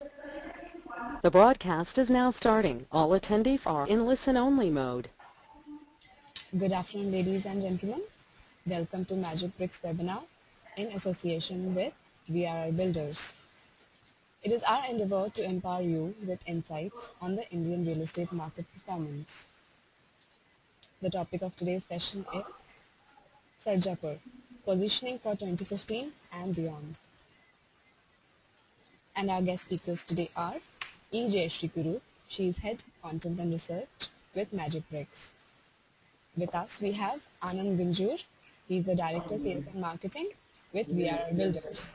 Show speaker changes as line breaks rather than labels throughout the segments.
The broadcast is now starting. All attendees are in listen-only mode.
Good afternoon, ladies and gentlemen. Welcome to Magic Bricks webinar in association with VRR Builders. It is our endeavor to empower you with insights on the Indian real estate market performance. The topic of today's session is Sarjapur, positioning for 2015 and beyond. And our guest speakers today are E. Jayashree Kuru. She is Head Content and Research with Magic Bricks. With us, we have Anand Gunjur. He is the Director of Sales and Marketing with VRR Builders.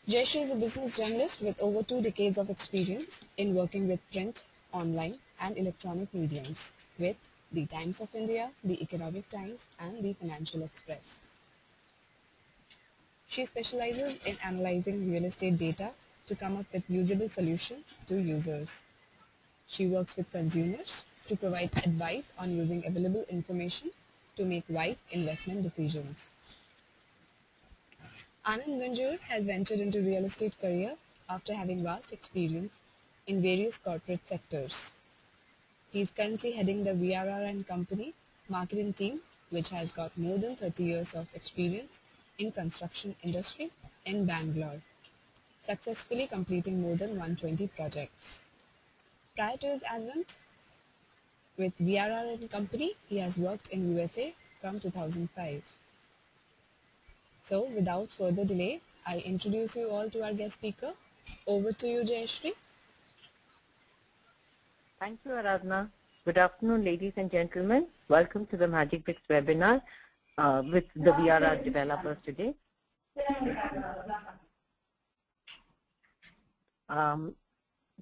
Jayashree is a business journalist with over 2 decades of experience in working with print, online, and electronic mediums with the Times of India, the Economic Times, and the Financial Express. She specializes in analyzing real estate data to come up with usable solutions to users. She works with consumers to provide advice on using available information to make wise investment decisions. Anand Gunjur has ventured into real estate career after having vast experience in various corporate sectors. He is currently heading the VRR and Company marketing team, which has got more than 30 years of experience in construction industry in Bangalore, successfully completing more than 120 projects. Prior to his advent with VRR and Company, he has worked in USA from 2005. So, without further delay, I introduce you all to our guest speaker. Over to you, Jayashree.
Thank you, Aradhana. Good afternoon, ladies and gentlemen. Welcome to the Magic Bricks webinar with the VRR developers today.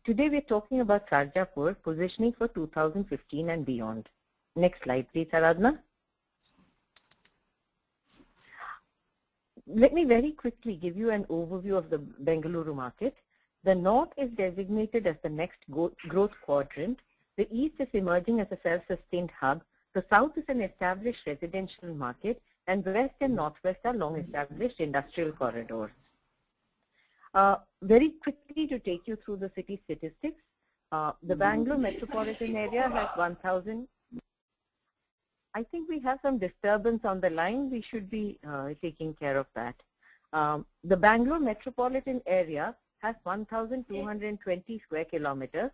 Today we're talking about Sarjapur, positioning for 2015 and beyond. Next slide, please, Aradhana. Let me very quickly give you an overview of the Bengaluru market. The north is designated as the next growth quadrant. The east is emerging as a self-sustained hub. The south is an established residential market, and west and northwest are long-established industrial corridors. Very quickly to take you through the city statistics, the Bangalore metropolitan area has 1,000. I think we have some disturbance on the line. We should be taking care of that. The Bangalore metropolitan area has 1,220 square kilometers.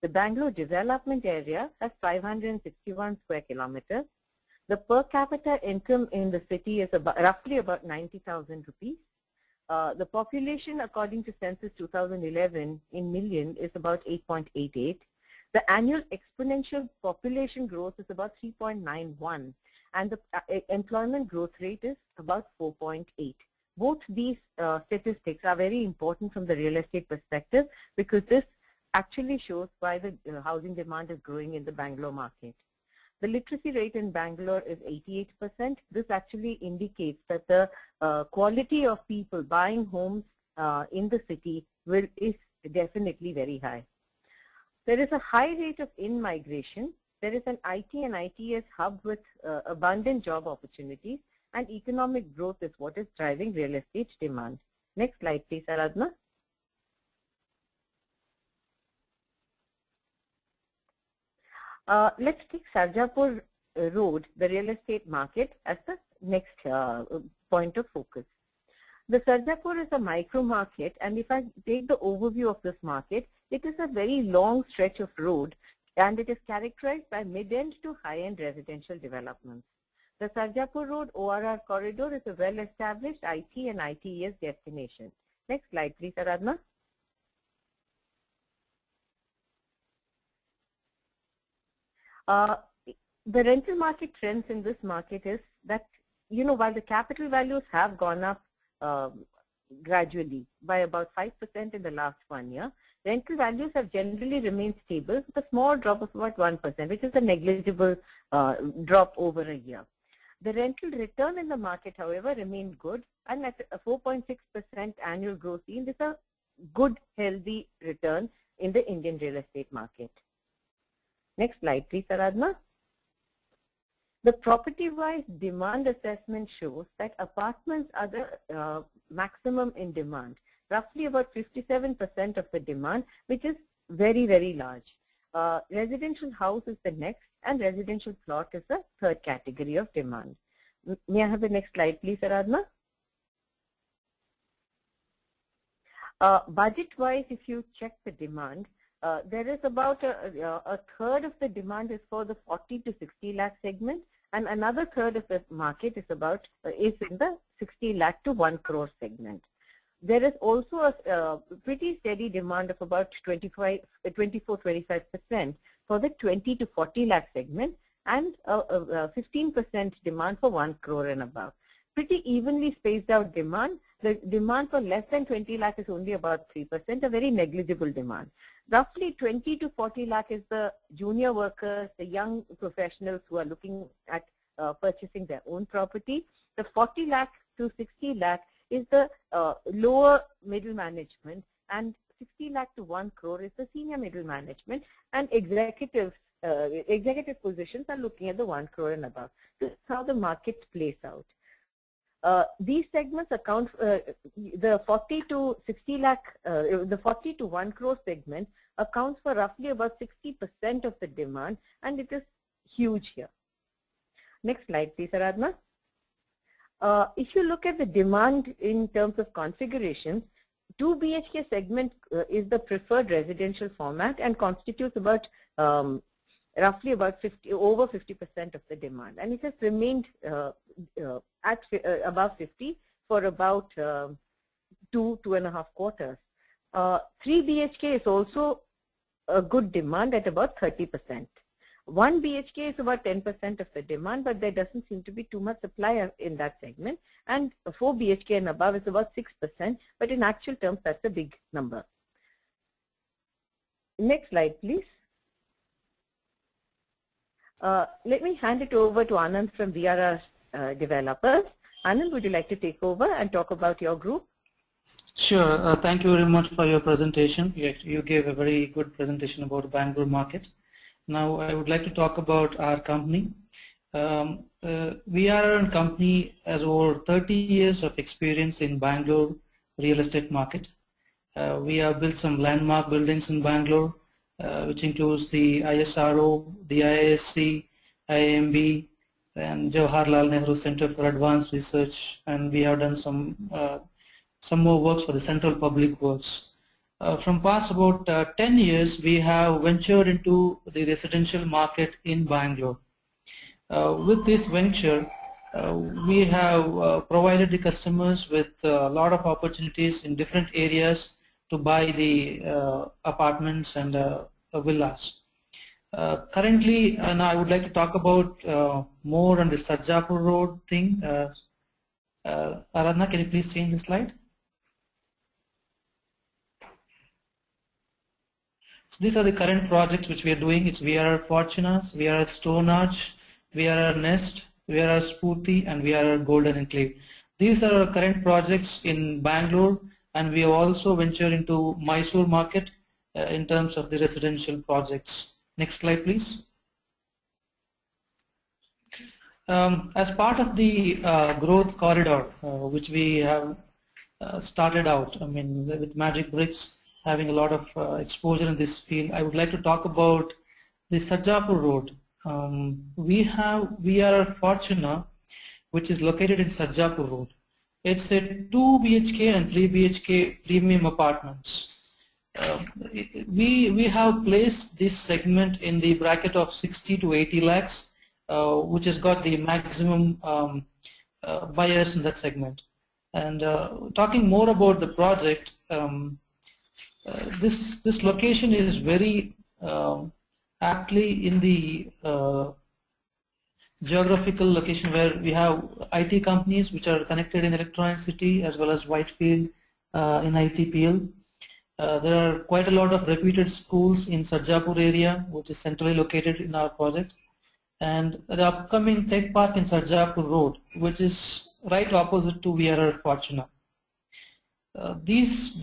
The Bangalore development area has 561 square kilometers. The per capita income in the city is roughly about 90,000 rupees. The population, according to Census 2011 in million, is about 8.88. The annual exponential population growth is about 3.91, and the employment growth rate is about 4.8. Both these statistics are very important from the real estate perspective because this actually shows why the housing demand is growing in the Bangalore market. The literacy rate in Bangalore is 88%. This actually indicates that the quality of people buying homes in the city is definitely very high. There is a high rate of in-migration. There is an IT and ITS hub with abundant job opportunities, and economic growth is what is driving real estate demand. Next slide, please, Aradhana. Let's take Sarjapur Road, the real estate market, as the next point of focus. The Sarjapur is a micro market, and if I take the overview of this market, it is a very long stretch of road, and it is characterized by mid-end to high-end residential developments. The Sarjapur Road ORR corridor is a well-established IT and ITES destination. Next slide, please, Aradhana. The rental market trends in this market is that, while the capital values have gone up gradually by about 5% in the last 1 year, rental values have generally remained stable with a small drop of about 1%, which is a negligible drop over a year. The rental return in the market, however, remained good, and at a 4.6% annual growth yield is a good, healthy return in the Indian real estate market. Next slide, please, Aradhana. The property-wise demand assessment shows that apartments are the maximum in demand, roughly about 57% of the demand, which is very, very large. Residential house is the next, and residential plot is the third category of demand. May I have the next slide, please, Aradhana? Budget-wise, if you check the demand, there is about a third of the demand is for the 40 to 60 lakh segment, and another third of the market is in the 60 lakh to 1 crore segment. There is also a pretty steady demand of about 24-25% for the 20 to 40 lakh segment, and 15% demand for 1 crore and above. Pretty evenly spaced out demand. The demand for less than 20 lakh is only about 3%, a very negligible demand. Roughly 20 to 40 lakh is the junior workers, the young professionals who are looking at purchasing their own property. The 40 lakh to 60 lakh is the lower middle management, and 60 lakh to 1 crore is the senior middle management, and executive positions are looking at the 1 crore and above. This is how the market plays out. These segments account the 40 to 60 lakh, the 40 to 1 crore segment accounts for roughly about 60% of the demand, and it is huge here. Next slide, please, Aradhana. If you look at the demand in terms of configurations, 2 BHK segment is the preferred residential format and constitutes about roughly about over 50% of the demand, and it has remained at above 50 for about 2.5 quarters. 3 BHK is also a good demand at about 30%. 1 BHK is about 10% of the demand, but there doesn't seem to be too much supply in that segment, and 4 BHK and above is about 6%, but in actual terms that's a big number. Next slide, please. Let me hand it over to Anand from VRR Developers. Anand, would you like to take over and talk about your group?
Sure. Thank you very much for your presentation. You gave a very good presentation about Bangalore market. Now I would like to talk about our company. VRR company has over 30 years of experience in Bangalore real estate market. We have built some landmark buildings in Bangalore, which includes the ISRO, the IISc, IIMB, and Jawaharlal Nehru Center for Advanced Research, and we have done some more works for the Central Public Works. From past about 10 years, we have ventured into the residential market in Bangalore. With this venture, we have provided the customers with a lot of opportunities in different areas to buy the apartments and villas. Currently, and I would like to talk about more on the Sarjapur Road thing. Aradhana, can you please change the slide? So these are the current projects which we are doing. It's VRR Fortunas, VRR Stone Arch, VRR Nest, VRR Spurti, and VRR Golden Enclave. These are our current projects in Bangalore, and we have also ventured into Mysore market in terms of the residential projects. Next slide, please. As part of the growth corridor, which we have started out, I mean, with Magic Bricks having a lot of exposure in this field, I would like to talk about the Sarjapur Road. We are Fortuna, which is located in Sarjapur Road. It's a 2 BHK and 3 BHK premium apartments. We have placed this segment in the bracket of 60 to 80 lakhs, which has got the maximum buyers in that segment. And talking more about the project, this location is very aptly in the geographical location where we have IT companies which are connected in Electronic City as well as Whitefield in ITPL. There are quite a lot of reputed schools in Sarjapur area, which is centrally located in our project, and the upcoming tech park in Sarjapur Road, which is right opposite to VRR Fortuna. These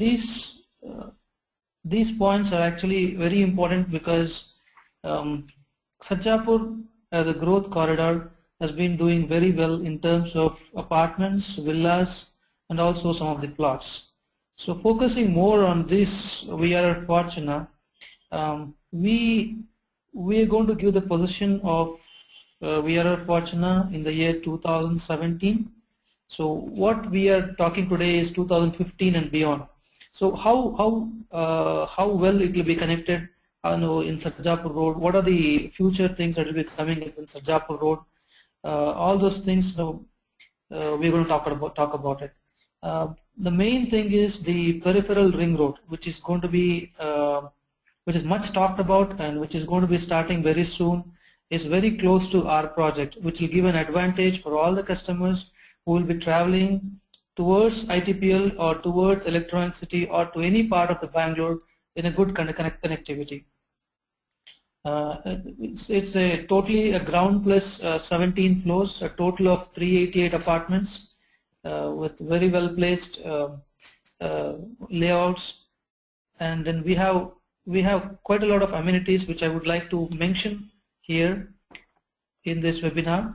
points are actually very important because Sarjapur as a growth corridor has been doing very well in terms of apartments, villas, and also some of the plots. So focusing more on this VRR Fortuna, we are going to give the position of VRR Fortuna in the year 2017. So what we are talking today is 2015 and beyond. So how well it will be connected in Sarjapur Road? What are the future things that will be coming up in Sarjapur Road? All those things we're going to talk about it. The main thing is the peripheral ring road, which is going to be which is much talked about and which is going to be starting very soon. Is very close to our project, which will give an advantage for all the customers who will be traveling towards ITPL or towards Electronic City or to any part of the Bangalore in a good connectivity. It's a totally a ground plus 17 floors, a total of 388 apartments with very well placed layouts, and then we have quite a lot of amenities which I would like to mention here in this webinar.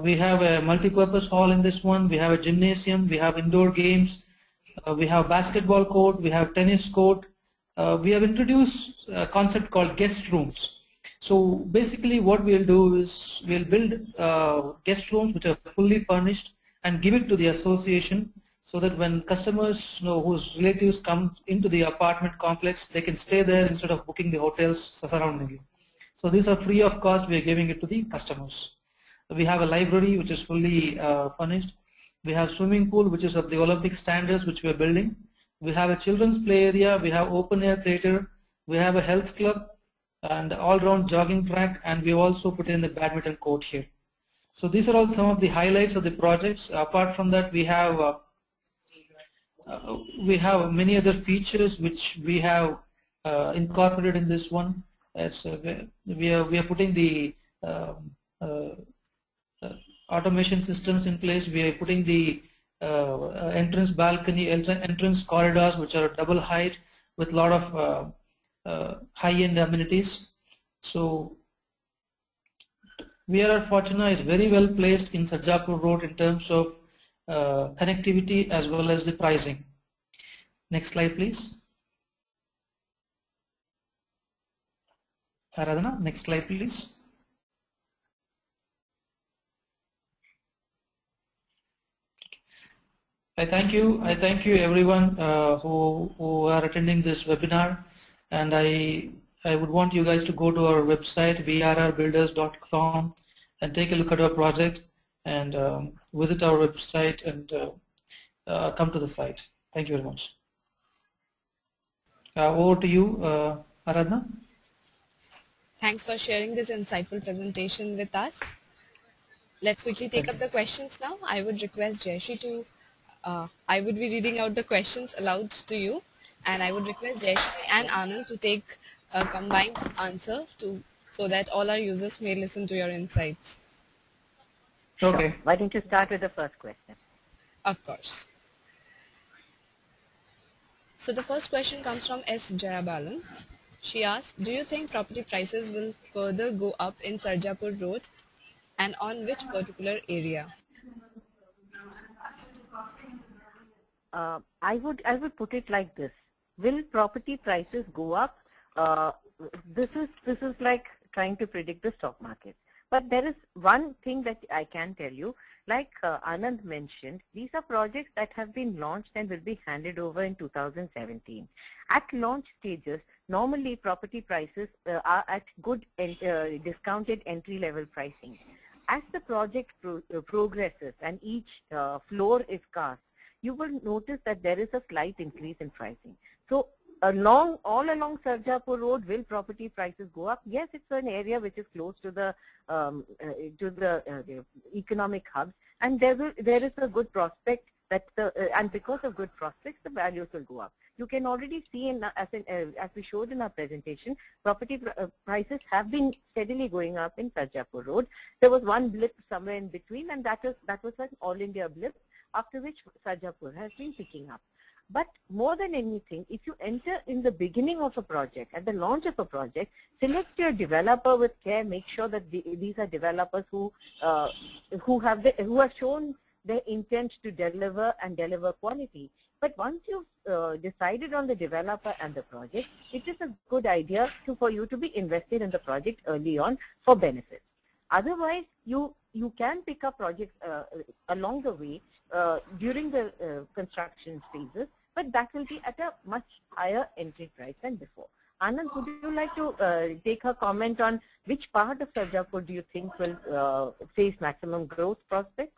We have a multi-purpose hall in this one, we have a gymnasium, we have indoor games, we have basketball court, we have tennis court. We have introduced a concept called guest rooms. So basically what we'll do is we'll build guest rooms which are fully furnished and give it to the association, so that when customers whose relatives come into the apartment complex, they can stay there instead of booking the hotels surrounding. So these are free of cost. We are giving it to the customers. We have a library which is fully furnished. We have swimming pool which is of the Olympic standards which we are building. We have a children's play area. We have open air theatre. We have a health club and all-round jogging track, and we also put in the badminton court here. So these are all some of the highlights of the projects. Apart from that, we have many other features which we have incorporated in this one. We are putting the automation systems in place. We are putting the entrance balcony, entrance corridors which are double height with a lot of high-end amenities. So VRR Fortuna is very well placed in Sarjapur Road in terms of connectivity as well as the pricing. Next slide please. Aradhana, next slide please. I thank you everyone who are attending this webinar, and I would want you guys to go to our website vrrbuilders.com and take a look at our project and visit our website and come to the site. Thank you very much. Over to you, Aradhana.
Thanks for sharing this insightful presentation with us. Let's quickly take up the questions now. I would request Jayeshi to, I would be reading out the questions aloud to you, and I would request Jayeshi and Anand to take a combined answer so that all our users may listen to your insights.
Okay.
Sure. Why don't you start with the first question?
Of course. So the first question comes from S. Jayabalan. She asked, do you think property prices will further go up in Sarjapur Road, and on which particular area?
I would put it like this. Will property prices go up? This is like trying to predict the stock market. But there is one thing that I can tell you, like Anand mentioned, these are projects that have been launched and will be handed over in 2017. At launch stages, normally property prices are at good discounted entry-level pricing. As the project progresses and each floor is cast, you will notice that there is a slight increase in pricing. So all along Sarjapur Road, will property prices go up? Yes, it's an area which is close to the economic hubs, and there is a good prospect that and because of good prospects, the values will go up. You can already see as we showed in our presentation, property prices have been steadily going up in Sarjapur Road. There was one blip somewhere in between, and that was an all India blip, after which Sarjapur has been picking up. But more than anything, if you enter in the beginning of a project, at the launch of a project, select your developer with care. Make sure that these are developers who have shown their intent to deliver and deliver quality. But once you've decided on the developer and the project, it is a good idea for you to be invested in the project early on for benefits. Otherwise, you can pick up projects along the way during the construction phases, but that will be at a much higher entry price than before. Anand, would you like to take a comment on which part of Sarjapur do you think will face maximum growth prospects?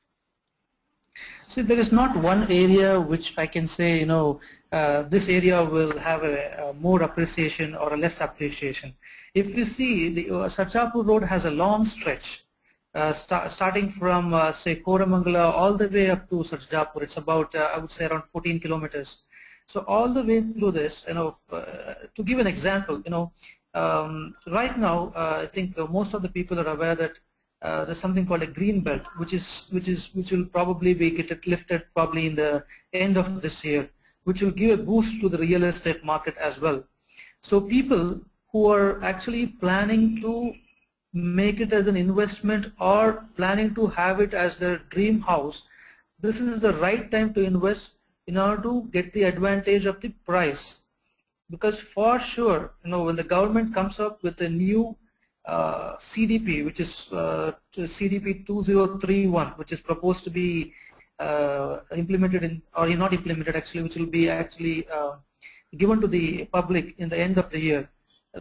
See, there is not one area which I can say, this area will have a more appreciation or a less appreciation. If you see, the Sarjapur Road has a long stretch, starting from, say, Koramangala all the way up to Sarjapur. It's about, I would say, around 14 kilometers. So all the way through this, to give an example, right now, I think most of the people are aware that there's something called a green belt, which will probably get lifted probably in the end of this year, which will give a boost to the real estate market as well. So people who are actually planning to make it as an investment or planning to have it as their dream house, this is the right time to invest in order to get the advantage of the price. Because for sure, when the government comes up with a new CDP, which is CDP 2031, which is proposed to be implemented in, or not implemented actually, which will be actually given to the public in the end of the year,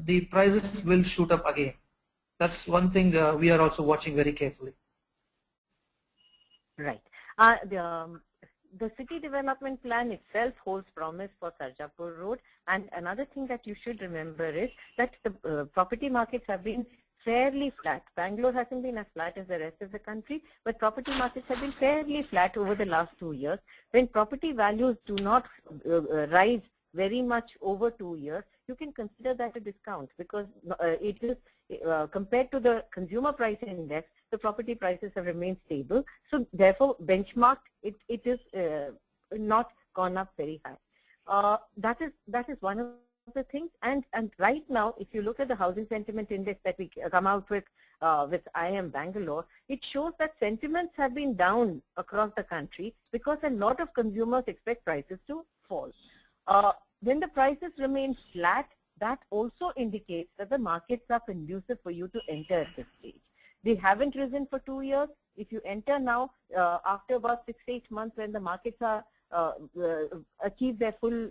the prices will shoot up again. That's one thing we are also watching very carefully.
Right. The city development plan itself holds promise for Sarjapur Road, and another thing that you should remember is that the property markets have been fairly flat. Bangalore hasn't been as flat as the rest of the country, but property markets have been fairly flat over the last 2 years. When property values do not rise very much over 2 years, you can consider that a discount, because it is compared to the consumer price index, the property prices have remained stable. So therefore, benchmarked, it is not gone up very high. That is one of the things. And right now, if you look at the housing sentiment index that we come out with IIM Bangalore, it shows that sentiments have been down across the country because a lot of consumers expect prices to fall. When the prices remain flat, that also indicates that the markets are conducive for you to enter at this stage. They haven't risen for 2 years. If you enter now, after about 6-8 months, when the markets are achieve their full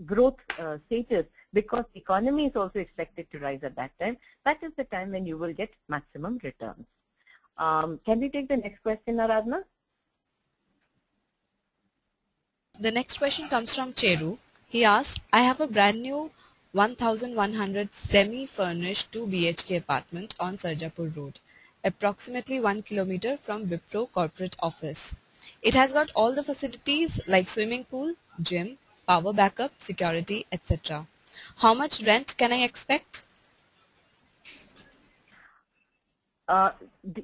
growth status, because the economy is also expected to rise at that time, that is the time when you will get maximum returns. Can we take the next question, Aradhana?
The next question comes from Cheru. He asked, I have a brand new 1,100 semi-furnished 2 BHK apartment on Sarjapur Road, approximately 1 kilometer from Wipro corporate office. It has got all the facilities like swimming pool, gym, power backup, security, etc. How much rent can I expect?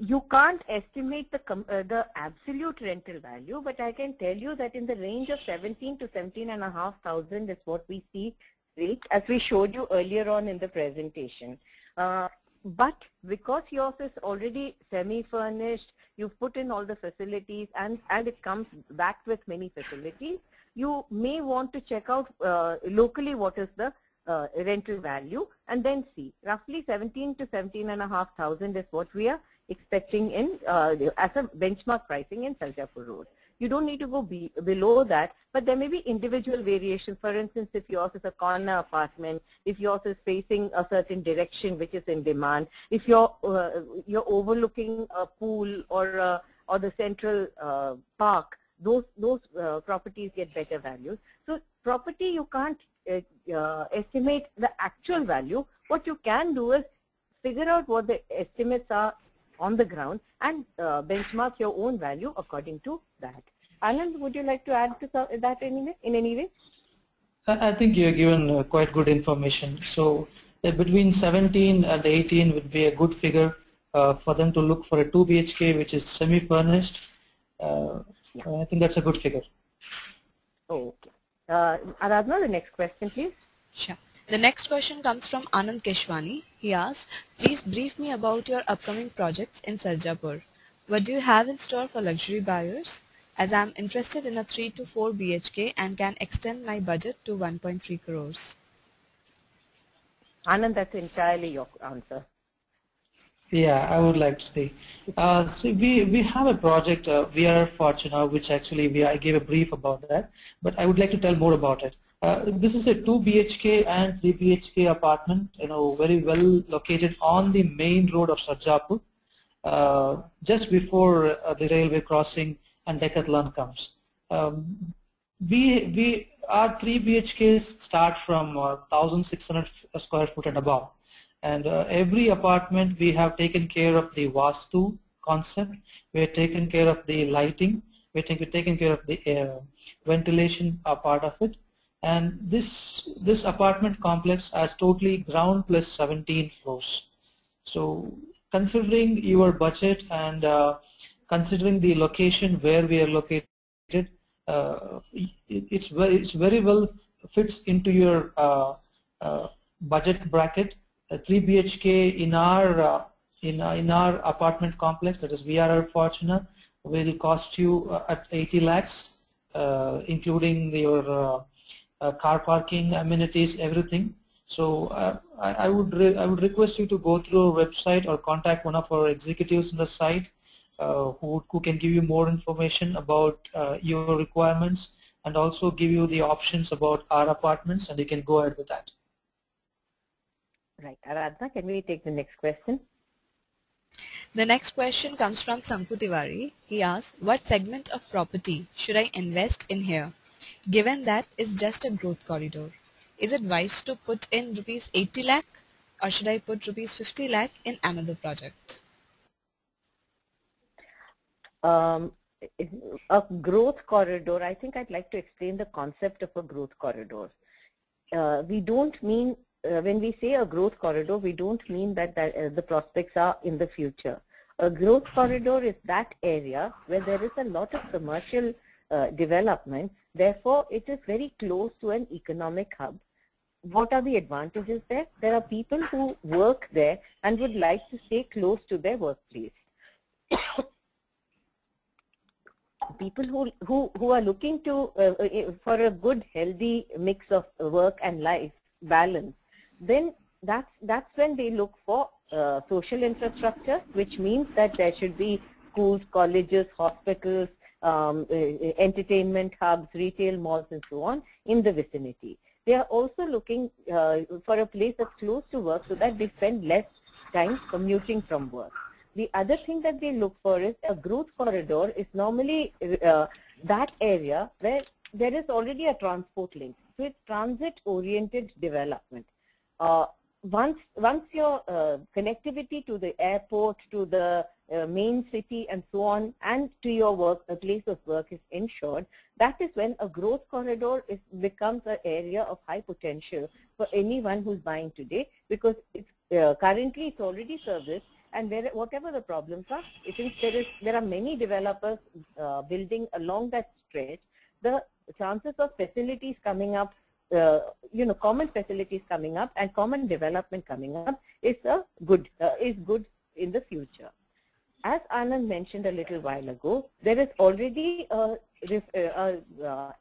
You can't estimate the absolute rental value, but I can tell you that in the range of 17 to 17,500 is what we see rate, as we showed you earlier on in the presentation. But because yours is already semi-furnished, you've put in all the facilities, and it comes back with many facilities, you may want to check out locally what is the rental value, and then see. Roughly 17 to 17,500 is what we are expecting in as a benchmark pricing in Sarjapur Road. You don't need to go below that, but there may be individual variations. For instance, if yours is a corner apartment, if yours is facing a certain direction which is in demand, if you're overlooking a pool or the central park, those properties get better values. So property, you can't estimate the actual value. What you can do is figure out what the estimates are on the ground and benchmark your own value according to that. Anand, would you like to add to that in any way?
I think you have given quite good information. So between 17 and 18 would be a good figure for them to look for a 2 BHK which is semi-furnished. I think that's a good figure.
Okay. Aradhana, the next question, please.
Sure. The next question comes from Anand Keshwani. He asks, please brief me about your upcoming projects in Sarjapur. What do you have in store for luxury buyers? As I am interested in a 3 to 4 BHK and can extend my budget to 1.3 crores.
Anand, that's entirely your answer.
Yeah, I would like to say. So we have a project, We Are Fortuna, which actually I gave a brief about that, but I would like to tell more about it. This is a 2 BHK and 3 BHK apartment, very well located on the main road of Sarjapur, just before the railway crossing and Decathlon comes. Our 3 BHKs start from 1,600 square foot and above. And every apartment we have taken care of the Vastu concept, we have taken care of the lighting, we have taken care of the ventilation part of it. And this apartment complex has totally ground plus 17 floors. So considering your budget and considering the location where we are located, it's very well fits into your budget bracket. A 3 BHK in our apartment complex, that is VRR Fortuna, will cost you at 80 lakhs, including your car parking, amenities, everything. So I would request you to go through our website or contact one of our executives on the site who can give you more information about your requirements and also give you the options about our apartments, and you can go ahead with that.
Right. Aradhana, can we take the next question?
The next question comes from Sanku Tiwari. He asks, what segment of property should I invest in here, given that it's just a growth corridor? Is it wise to put in rupees 80 lakh or should I put rupees 50 lakh in another project?
A growth corridor, I think I'd like to explain the concept of a growth corridor. We don't mean when we say a growth corridor, we don't mean that the prospects are in the future. A growth corridor is that area where there is a lot of commercial development. Therefore, it is very close to an economic hub. What are the advantages there? There are people who work there and would like to stay close to their workplace. People who are looking to for a good, healthy mix of work and life balance, then that's when they look for social infrastructure, which means that there should be schools, colleges, hospitals, entertainment hubs, retail malls, and so on in the vicinity. They are also looking for a place that's close to work so that they spend less time commuting from work. The other thing that they look for is a growth corridor is normally that area where there is already a transport link. So it's transit-oriented development. Once your connectivity to the airport, to the main city and so on, and to your place of work is ensured, that is when a growth corridor becomes an area of high potential for anyone who's buying today, because it's, currently it's already serviced, and whatever the problems are, since there are many developers building along that stretch, the chances of facilities coming up, common facilities coming up and common development coming up is good in the future. As Anand mentioned a little while ago, there is already a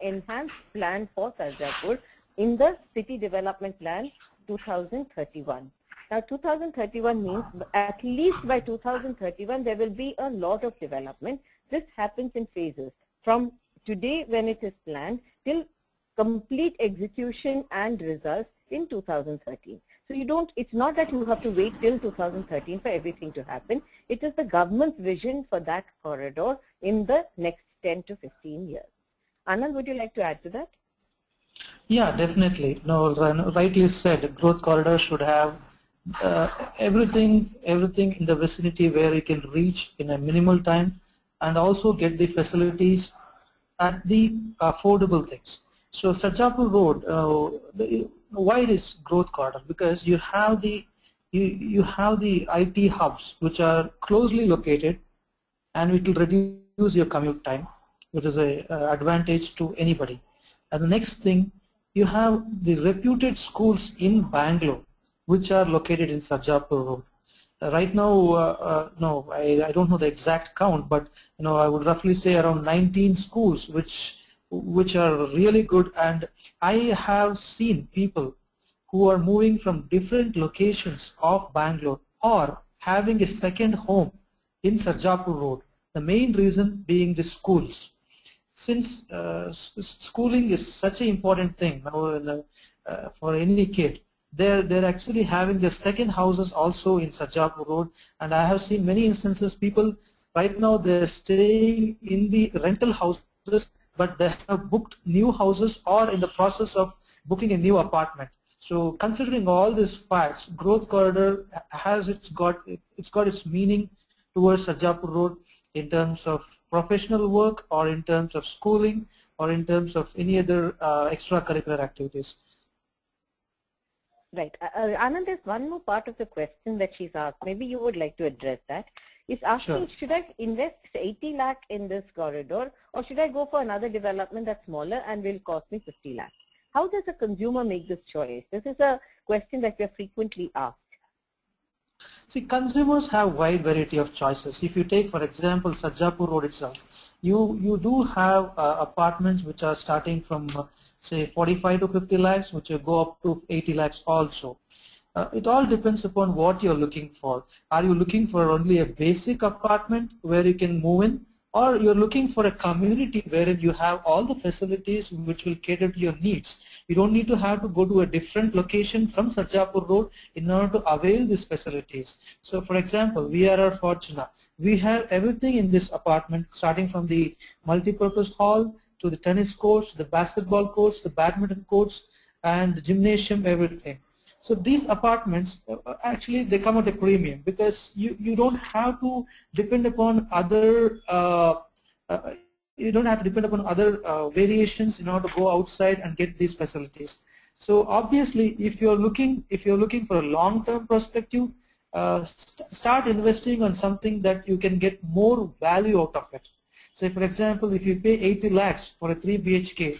enhanced plan for Sarjapur in the City Development Plan 2031. Now 2031 means at least by 2031 there will be a lot of development. This happens in phases from today when it is planned till complete execution and results in 2013. So it's not that you have to wait till 2013 for everything to happen. It is the government's vision for that corridor in the next 10 to 15 years. Anand, would you like to add to that?
Yeah, definitely. No, rightly said. Growth corridor should have everything in the vicinity where you can reach in a minimal time and also get the facilities at the affordable things. So Sarjapur Road, why it is growth corridor? Because you have the IT hubs which are closely located, and it will reduce your commute time, which is a advantage to anybody. And the next thing, you have the reputed schools in Bangalore, which are located in Sarjapur Road. Right now, no, I don't know the exact count, but I would roughly say around 19 schools which are really good, and I have seen people who are moving from different locations of Bangalore or having a second home in Sarjapur Road. The main reason being the schools. Since schooling is such an important thing for any kid, they're actually having their second houses also in Sarjapur Road, and I have seen many instances people right now they're staying in the rental houses, but they have booked new houses or in the process of booking a new apartment. So considering all these facts, Growth Corridor has it's got its meaning towards Sarjapur Road in terms of professional work or in terms of schooling or in terms of any other extracurricular activities.
Right. Anand, there's one more part of the question that she's asked. Maybe you would like to address that. It's asking, should I invest 80 lakh in this corridor, or should I go for another development that's smaller and will cost me 50 lakh? How does a consumer make this choice? This is a question that we are frequently asked.
See, consumers have wide variety of choices. If you take, for example, Sarjapur Road itself, you do have apartments which are starting from say 45 to 50 lakhs, which will go up to 80 lakhs also. It all depends upon what you're looking for. Are you looking for only a basic apartment where you can move in, or you're looking for a community wherein you have all the facilities which will cater to your needs? You don't need to have to go to a different location from Sarjapur Road in order to avail these facilities. So for example, we are fortunate. We have everything in this apartment, starting from the multi-purpose hall to the tennis courts, the basketball courts, the badminton courts, and the gymnasium, everything. So these apartments, actually they come at a premium because you don't have to depend upon other variations in order to go outside and get these facilities. So obviously, if you're looking for a long-term perspective, start investing on something that you can get more value out of it. So for example, if you pay 80 lakhs for a 3 BHK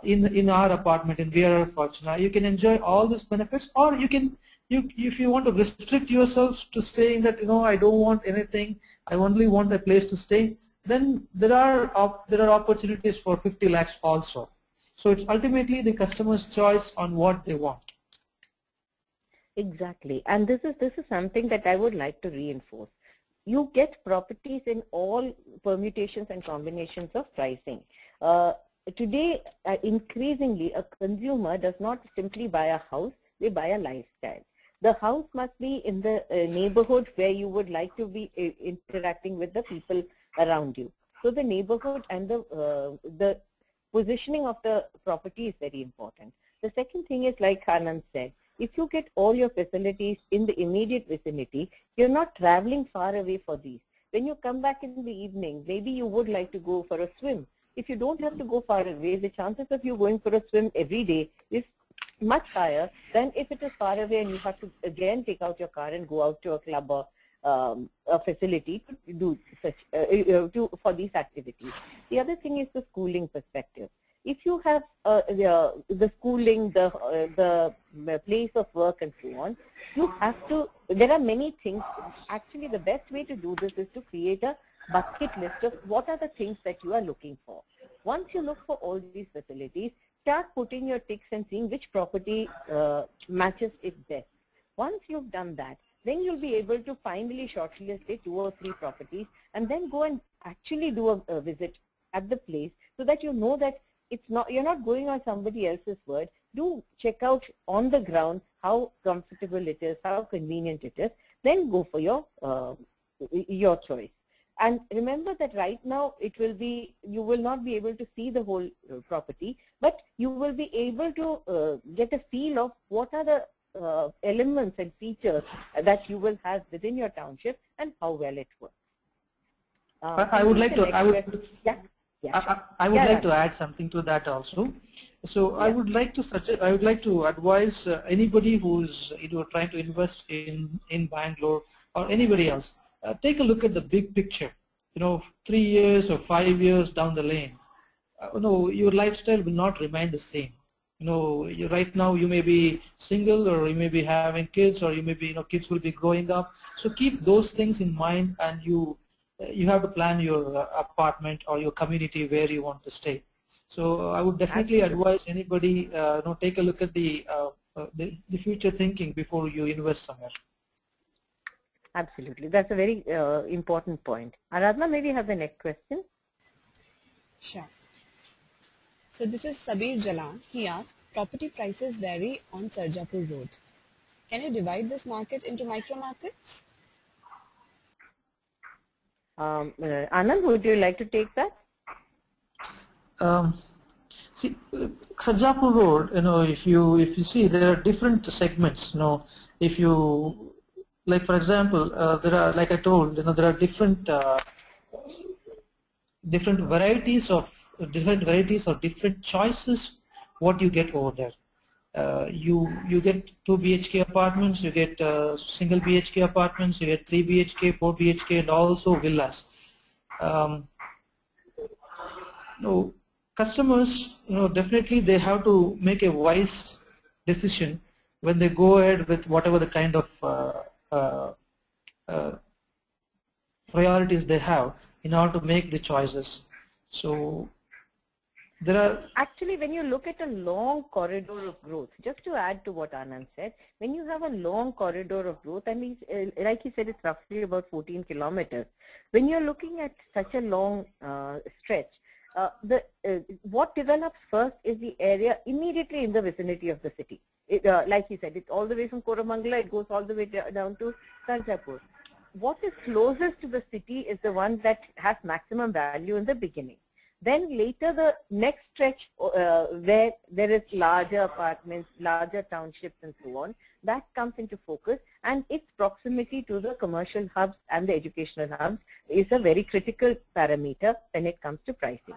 in our apartment in VRR Fortuna, you can enjoy all these benefits, or if you want to restrict yourselves to saying that I don't want anything, I only want a place to stay, then there are opportunities for 50 lakhs also. So it's ultimately the customer's choice on what they want.
Exactly, and this is something that I would like to reinforce. You get properties in all permutations and combinations of pricing. Today, increasingly, a consumer does not simply buy a house, they buy a lifestyle. The house must be in the neighborhood where you would like to be interacting with the people around you. So the neighborhood and the positioning of the property is very important. The second thing is, like Anand said, if you get all your facilities in the immediate vicinity, you're not traveling far away for these. When you come back in the evening, maybe you would like to go for a swim. If you don't have to go far away, the chances of you going for a swim every day is much higher than if it is far away and you have to again take out your car and go out to a club or a facility to do such for these activities. The other thing is the schooling perspective. If you have the schooling, the place of work and so on, you have to, there are many things. Actually, the best way to do this is to create a bucket list of what are the things that you are looking for. Once you look for all these facilities, start putting your ticks and seeing which property matches it best. Once you've done that, then you'll be able to finally shortlist say 2 or 3 properties and then go and actually do a visit at the place so that you know that it's not, you're not going on somebody else's word. Do check out on the ground how comfortable it is, how convenient it is, then go for your choice. And remember that right now it will be, you will not be able to see the whole property, but you will be able to get a feel of what are the elements and features that you will have within your township and how well it works.
I would like to add something to that also. So I would like to suggest, I would like to advise anybody who's trying to invest in Bangalore or anybody else. Take a look at the big picture. 3 years or 5 years down the lane. your lifestyle will not remain the same. Right now you may be single, or you may be having kids, or you may be, kids will be growing up. So keep those things in mind, and you have to plan your apartment or your community where you want to stay. So I would definitely advise anybody, take a look at the future thinking before you invest somewhere.
Absolutely. That's a very important point. Aradhana, maybe have the next question.
Sure. So this is Sabir Jalan. He asked, property prices vary on Sarjapur Road. Can you divide this market into micro markets?
Anand, would you like to take that?
See, Sarjapur Road, if you see, there are different segments. If you, like for example, there are, like I told, there are different varieties or different choices what you get over there. You get 2 BHK apartments, you get single BHK apartments, you get 3 BHK, 4 BHK, and also villas. Customers, definitely they have to make a wise decision when they go ahead with whatever the kind of priorities they have in order to make the choices. So there are
actually, when you look at a long corridor of growth, just to add to what Anand said, when you have a long corridor of growth, and like he said, it's roughly about 14 kilometers. When you're looking at such a long stretch, what develops first is the area immediately in the vicinity of the city. Like he said, it's all the way from Koramangala, it goes all the way down to Sarjapur. What is closest to the city is the one that has maximum value in the beginning. Then later the next stretch where there is larger apartments, larger townships and so on, that comes into focus, and its proximity to the commercial hubs and the educational hubs is a very critical parameter when it comes to pricing.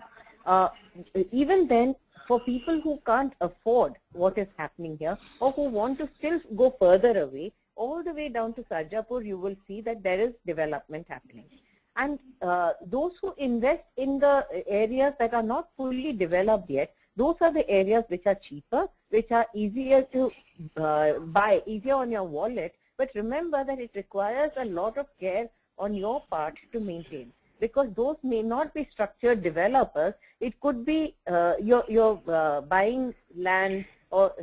Even then, for people who can't afford what is happening here, or who want to still go further away, all the way down to Sarjapur, you will see that there is development happening. And those who invest in the areas that are not fully developed yet, those are the areas which are cheaper, which are easier to buy, easier on your wallet. But remember that it requires a lot of care on your part to maintain, because those may not be structured developers. It could be you're buying land or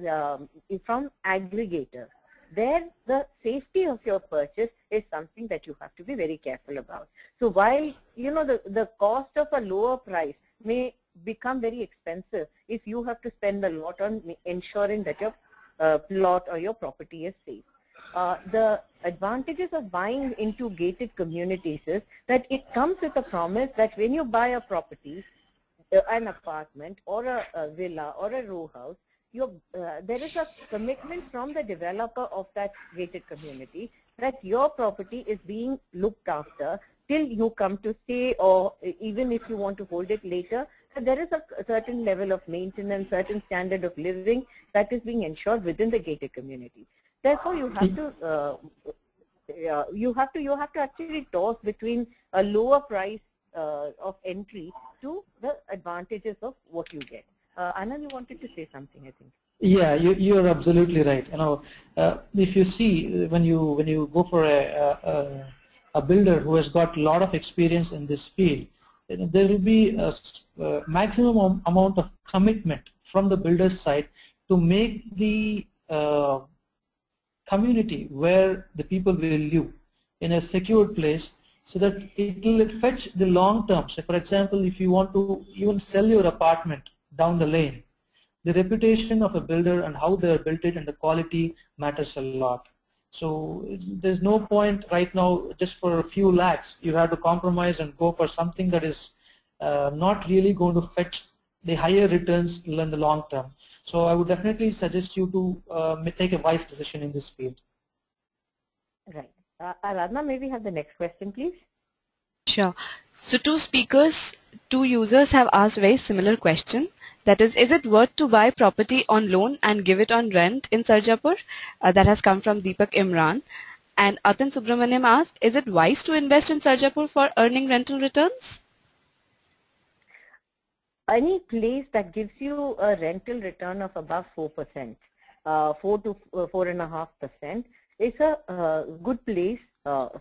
from aggregators. There, the safety of your purchase is something that you have to be very careful about. So while the cost of a lower price may become very expensive if you have to spend a lot on ensuring that your plot or your property is safe. The advantages of buying into gated communities is that it comes with a promise that when you buy a property, an apartment or a villa or a row house, there is a commitment from the developer of that gated community that your property is being looked after till you come to stay, or even if you want to hold it later. So there is a certain level of maintenance, certain standard of living that is being ensured within the gated community. Therefore, you have to actually toss between a lower price of entry to the advantages of what you get. Anand, you wanted to say something, I think.
Yeah, you're absolutely right. If you see, when you go for a builder who has got a lot of experience in this field, there will be a maximum amount of commitment from the builder's side to make the community where the people will live in a secured place, so that it will fetch the long term. So for example, if you want to even sell your apartment down the lane, the reputation of a builder and how they are built it and the quality matters a lot. So there's no point right now just for a few lakhs you have to compromise and go for something that is not really going to fetch the higher returns in the long term. So I would definitely suggest you to take a wise decision in this field.
Right. Aradhana, maybe have the next question, please.
Sure. So two users have asked very similar question. That is it worth to buy property on loan and give it on rent in Sarjapur? That has come from Deepak Imran. And Atan Subramaniam asked, is it wise to invest in Sarjapur for earning rental returns?
any place that gives you a rental return of above 4%, 4 to 4.5% is a good place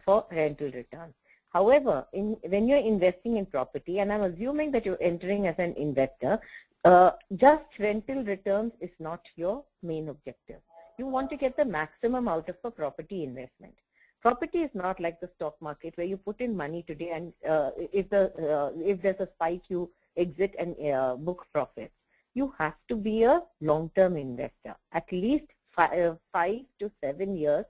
for rental return. However, when you're investing in property, and I'm assuming that you're entering as an investor, just rental returns is not your main objective. You want to get the maximum out of a property investment. Property is not like the stock market where you put in money today and if there's a spike, you exit and book profits. You have to be a long-term investor, at least 5 to 7 years,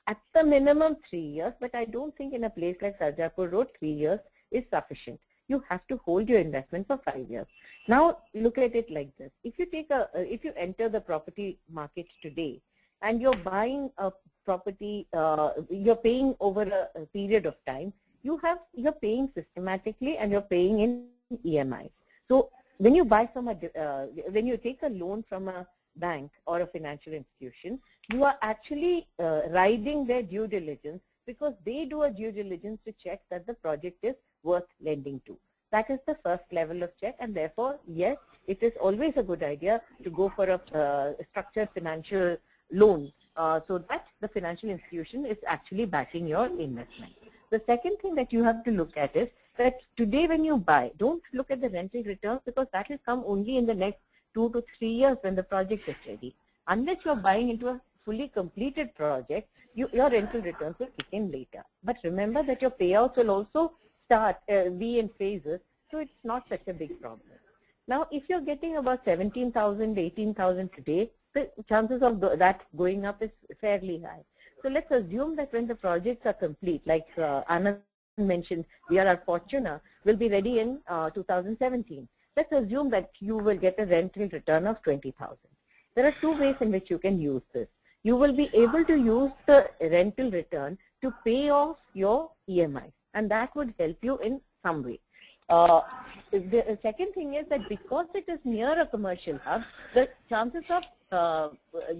at the minimum 3 years, but I don't think in a place like Sarjapur Road 3 years is sufficient. You have to hold your investment for 5 years. Now look at it like this. If you enter the property market today and you're buying a property, you're paying over a period of time, you're paying systematically and you're paying in EMI. So when you buy from when you take a loan from a bank or a financial institution, you are actually riding their due diligence, because they do a due diligence to check that the project is worth lending to. That is the first level of check, and therefore, yes, it is always a good idea to go for a structured financial loan so that the financial institution is actually backing your investment. The second thing that you have to look at is that today when you buy, don't look at the rental returns, because that will come only in the next 2 to 3 years when the project is ready. Unless you're buying into a fully completed project, your rental returns will kick in later. But remember that your payouts will also be in phases, so it's not such a big problem. Now, if you're getting about 17,000, 18,000 today, the chances of that going up is fairly high. So let's assume that when the projects are complete, like Anand mentioned, VRR Fortuna will be ready in 2017. Let's assume that you will get a rental return of 20,000. There are 2 ways in which you can use this. You will be able to use the rental return to pay off your EMI, and that would help you in some way. The second thing is that because it is near a commercial hub, the chances of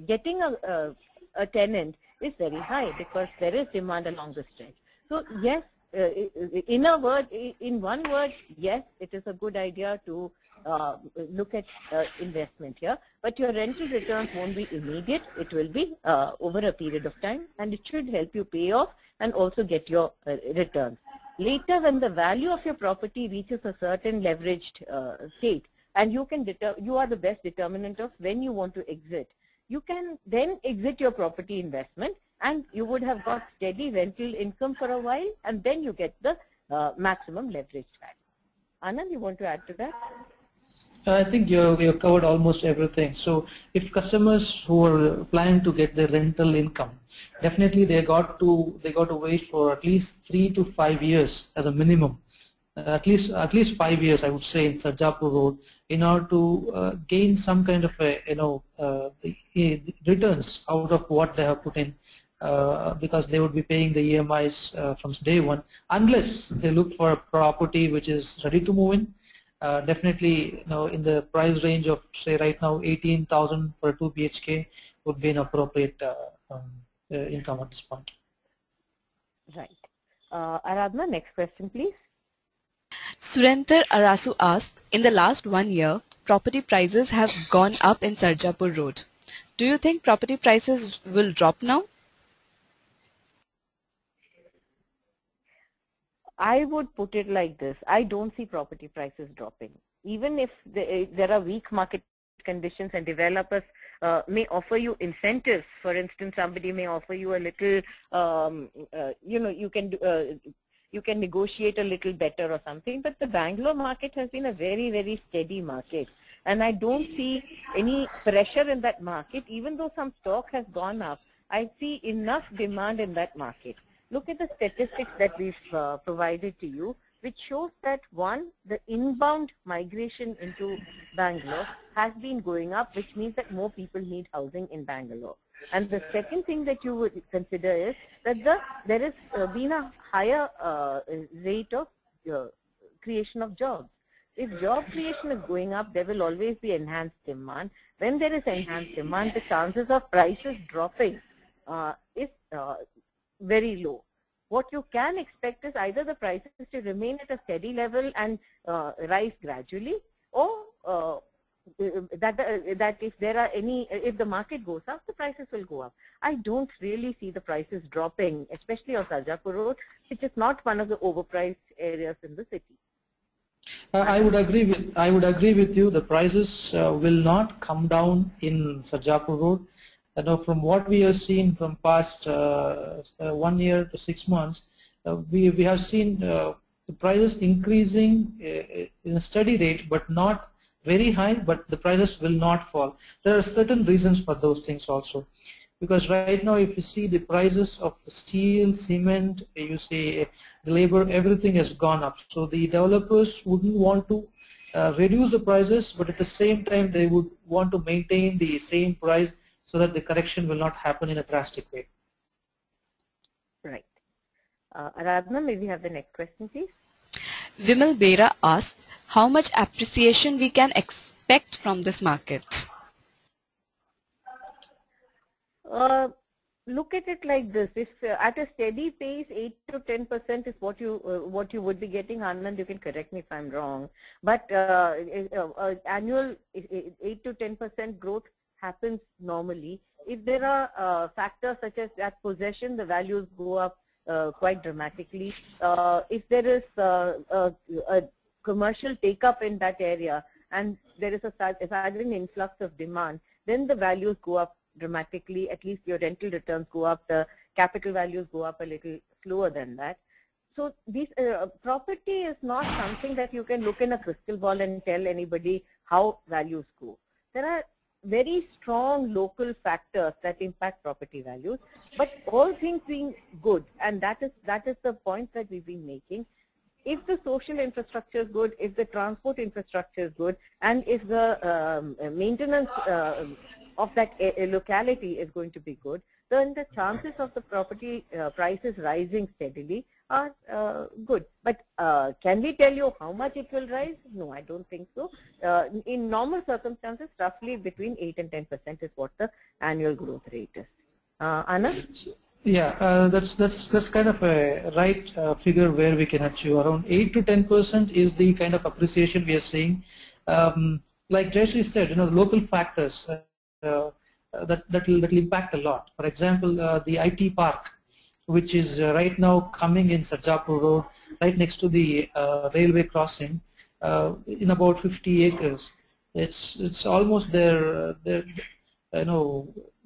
getting a tenant is very high, because there is demand along the stretch. So yes, in one word, yes, it is a good idea to look at investment here, but your rental returns won't be immediate. It will be over a period of time, and it should help you pay off and also get your returns. Later, when the value of your property reaches a certain leveraged state, and you are the best determinant of when you want to exit, you can then exit your property investment, and you would have got steady rental income for a while, and then you get the maximum leveraged value. Anand, you want to add to that?
I think you covered almost everything. So if customers who are planning to get their rental income, definitely they got to wait for at least 3 to 5 years as a minimum. At least 5 years, I would say, in Sarjapur Road, in order to gain some kind of the returns out of what they have put in, because they would be paying the EMIs from day one, unless they look for a property which is ready to move in. Definitely, in the price range of, say, right now 18,000 for a 2 BHK would be an appropriate income at this point.
Right. Aradhana, next question, please.
Surender Arasu asked, in the last 1 year, property prices have gone up in Sarjapur Road. Do you think property prices will drop now?
I would put it like this. I don't see property prices dropping. Even if there are weak market conditions and developers may offer you incentives. For instance, somebody may offer you a little, you can negotiate a little better or something. But the Bangalore market has been a very, very steady market. And I don't see any pressure in that market. Even though some stock has gone up, I see enough demand in that market. Look at the statistics that we've provided to you, which shows that, one, the inbound migration into Bangalore has been going up, which means that more people need housing in Bangalore. And the second thing that you would consider is that there has been a higher rate of creation of jobs. If job creation is going up, there will always be enhanced demand. When there is enhanced demand, the chances of prices dropping is very low. What you can expect is either the prices to remain at a steady level and rise gradually, or that if there are if the market goes up, the prices will go up. I don't really see the prices dropping, especially on Sarjapur Road, which is not one of the overpriced areas in the city.
I would agree with you. The prices will not come down in Sarjapur Road. From what we have seen from past 1 year to 6 months, we have seen the prices increasing in a steady rate, but not very high, but the prices will not fall. There are certain reasons for those things also. Because right now, if you see the prices of steel, cement, you see the labor, everything has gone up. So the developers wouldn't want to reduce the prices, but at the same time, they would want to maintain the same price so that the correction will not happen in a drastic way.
Right. Aradhana, may we have the next question, please?
Vimal Bera asked, how much appreciation we can expect from this market?
Look at it like this: if at a steady pace, 8 to 10% is what you would be getting. Anand, you can correct me if I'm wrong, but annual 8 to 10% growth happens normally. If there are factors such as that possession, the values go up quite dramatically. If there is a commercial take-up in that area and there is a sudden influx of demand, then the values go up dramatically. At least your rental returns go up, the capital values go up a little slower than that. So this property is not something that you can look in a crystal ball and tell anybody how values go. There are very strong local factors that impact property values, but all things being good, and that is the point that we've been making. If the social infrastructure is good, if the transport infrastructure is good, and if the maintenance of that locality is going to be good, then the chances of the property prices rising steadily are good. But can we tell you how much it will rise? No, I don't think so. In normal circumstances, roughly between 8 and 10% is what the annual growth rate is. Anand?
Yeah, that's kind of a right figure where we can achieve. Around 8 to 10% is the kind of appreciation we are seeing. Like Jayashree said, the local factors that will impact a lot. For example, the IT park, which is right now coming in Sarjapur Road, right next to the railway crossing, in about 50 acres. It's almost there.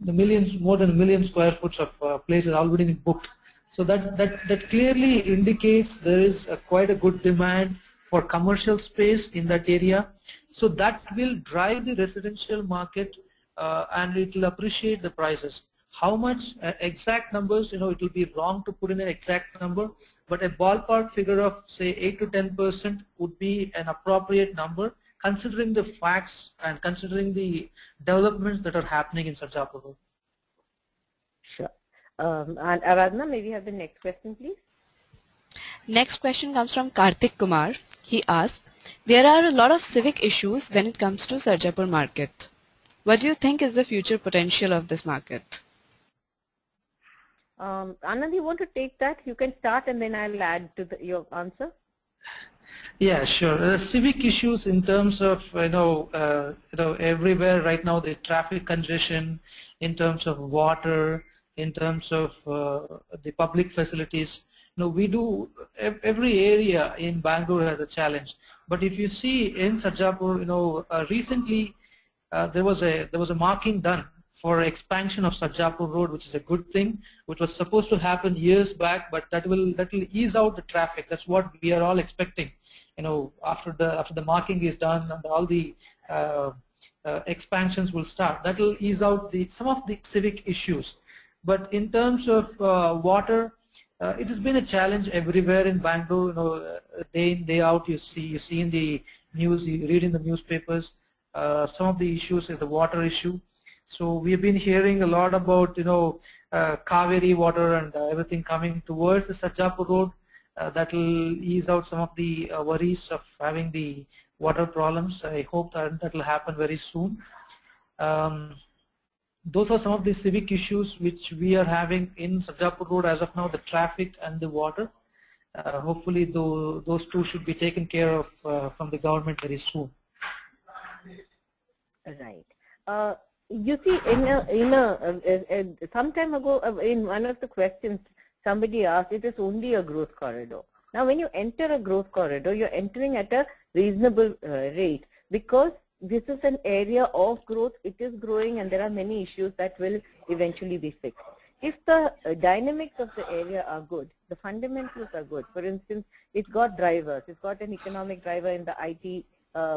The millions, more than 1 million square foot of place is already been booked. So that clearly indicates there is quite a good demand for commercial space in that area. So that will drive the residential market and it will appreciate the prices. How much exact numbers, it will be wrong to put in an exact number, but a ballpark figure of say 8 to 10% would be an appropriate number, considering the facts and considering the developments that are happening in Sarjapur Road.
Sure. And Aradhana, may we have the next question, please?
Next question comes from Karthik Kumar. He asks, there are a lot of civic issues when it comes to Sarjapur market. What do you think is the future potential of this market?
Anand, you want to take that? You can start and then I'll add to your answer.
Yeah, sure. Civic issues in terms of everywhere right now, the traffic congestion, in terms of water, in terms of the public facilities. We do, every area in Bangalore has a challenge. But if you see in Sarjapur, recently there was a marking done for expansion of Sarjapur Road, which is a good thing, which was supposed to happen years back, but that will ease out the traffic. That's what we are all expecting. After the marking is done and all the expansions will start, that will ease out some of the civic issues. But in terms of water, it has been a challenge everywhere in Bangalore. Day in, day out, you see in the news, you read in the newspapers. Some of the issues is the water issue. So we have been hearing a lot about Kaveri water and everything coming towards the Sarjapur Road. That will ease out some of the worries of having the water problems. I hope that will happen very soon. Those are some of the civic issues which we are having in Sarjapur Road as of now, the traffic and the water. Hopefully those two should be taken care of from the government very soon.
Right. You see, some time ago, in one of the questions, somebody asked, it is only a growth corridor. Now, when you enter a growth corridor, you're entering at a reasonable rate because this is an area of growth. It is growing, and there are many issues that will eventually be fixed. If the dynamics of the area are good, the fundamentals are good. For instance, it's got drivers. It's got an economic driver in the IT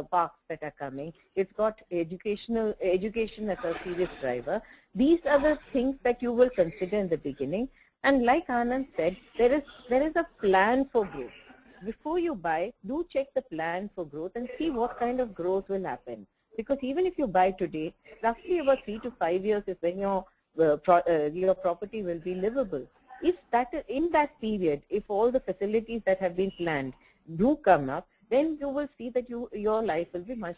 parks that are coming. It's got education as a serious driver. These are the things that you will consider in the beginning. And like Anand said, there is a plan for growth. Before you buy, do check the plan for growth and see what kind of growth will happen. Because even if you buy today, roughly about 3 to 5 years is when your property will be livable. If that is, in that period, if all the facilities that have been planned do come up, then you will see that your life will be much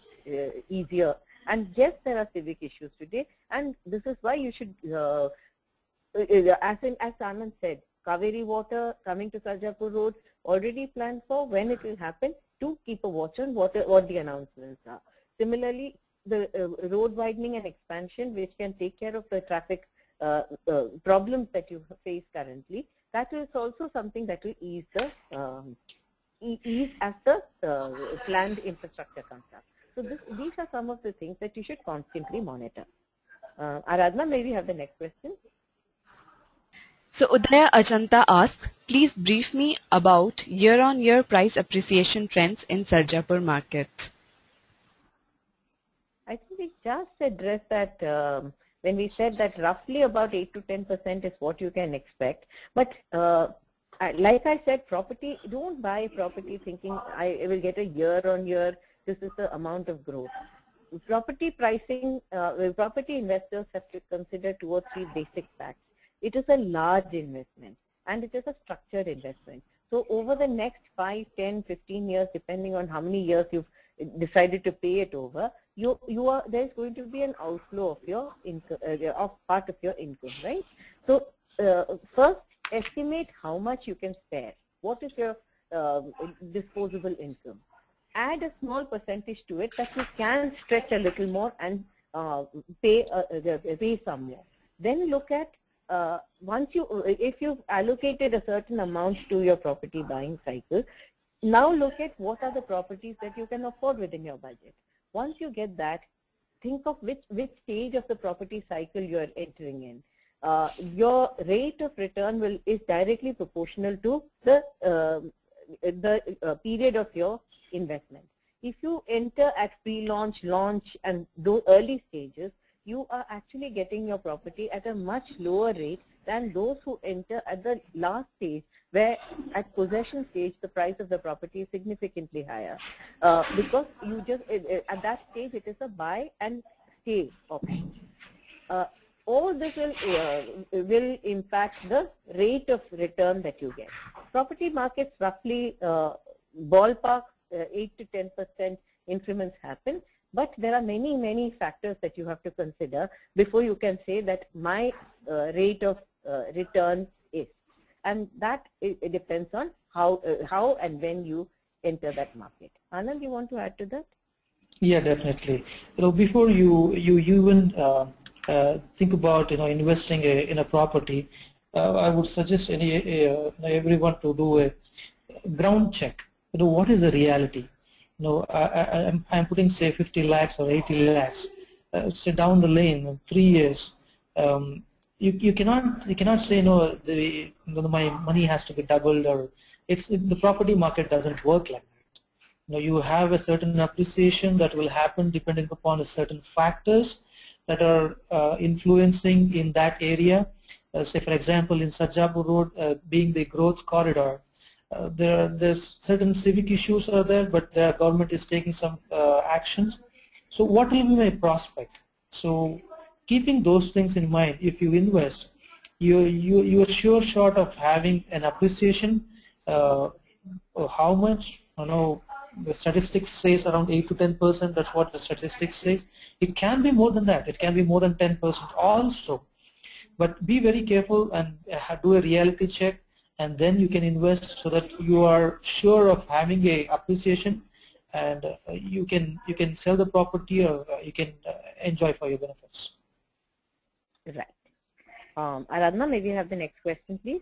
easier. And yes, there are civic issues today, and this is why you should, as Anand said, Kaveri water coming to Sarjapur Road, already planned for. When it will happen, to keep a watch on what the announcements are. Similarly, the road widening and expansion, which can take care of the traffic problems that you face currently, that is also something that will ease as the planned infrastructure comes up. So these are some of the things that you should constantly monitor. Aradhana, maybe you have the next question.
So Udaya Ajanta asks, please brief me about year-on-year price appreciation trends in Sarjapur market.
I think we just addressed that when we said that roughly about 8 to 10% is what you can expect. But like I said, property, don't buy property thinking I will get a year-on-year, this is the amount of growth. Property pricing, property investors have to consider 2 or 3 basic facts. It is a large investment and it is a structured investment. So over the next 5, 10, 15 years, depending on how many years you've decided to pay it over, there's going to be an outflow of your income, of part of your income, right? So first, estimate how much you can spare. What is your disposable income? Add a small percentage to it that you can stretch a little more and pay some more. Then look at if you've allocated a certain amount to your property buying cycle, now look at what are the properties that you can afford within your budget. Once you get that, think of which stage of the property cycle you are entering in. Your rate of return is directly proportional to the period of your investment. If you enter at pre-launch, launch, and those early stages, you are actually getting your property at a much lower rate than those who enter at the last stage, where at possession stage the price of the property is significantly higher. Because you just at that stage it is a buy and stay option. All this will impact the rate of return that you get. Property markets roughly ballpark 8 to 10% increments happen. But there are many, many factors that you have to consider before you can say that my rate of return is. And that it depends on how and when you enter that market. Anand, you want to add to that?
Yeah, definitely. Before you even think about investing in a property, I would suggest everyone to do a ground check. What is the reality? I'm putting say 50 lakhs or 80 lakhs. Say down the lane in 3 years, you cannot say my money has to be doubled, or the property market doesn't work like that. You have a certain appreciation that will happen depending upon a certain factors that are influencing in that area. Say for example in Sarjapur Road being the growth corridor, there's certain civic issues are there, but the government is taking some actions. So what will be my prospect? So keeping those things in mind, if you invest, you're sure short of having an appreciation. How much? The statistics says around 8 to 10%. That's what the statistics says. It can be more than that. It can be more than 10% also. But be very careful and do a reality check, and then you can invest so that you are sure of having a appreciation, and you can sell the property, or you can enjoy for your benefits.
Right. Aradhana, maybe you have the next question, please.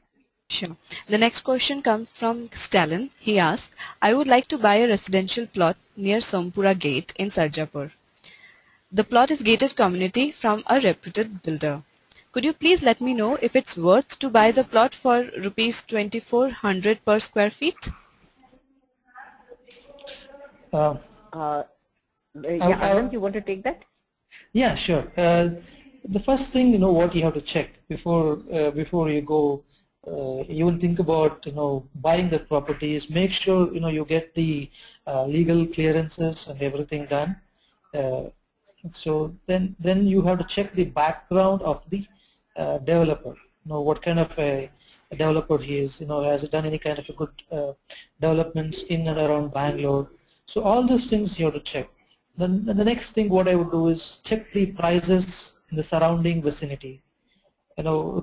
Sure. The next question comes from Stalin. He asks, I would like to buy a residential plot near Sompura Gate in Sarjapur. The plot is gated community from a reputed builder. Could you please let me know if it's worth to buy the plot for rupees 2400 per square feet?
Uh,
Yeah, Anand, you want to take that?
Yeah, sure. The first thing, what you have to check before you go, you will think about, buying the properties. Make sure, you get the legal clearances and everything done. So then you have to check the background of the developer. What kind of a developer he is. Has he done any kind of a good developments in and around Bangalore? So all those things you have to check. Then the next thing what I would do is check the prices in the surrounding vicinity.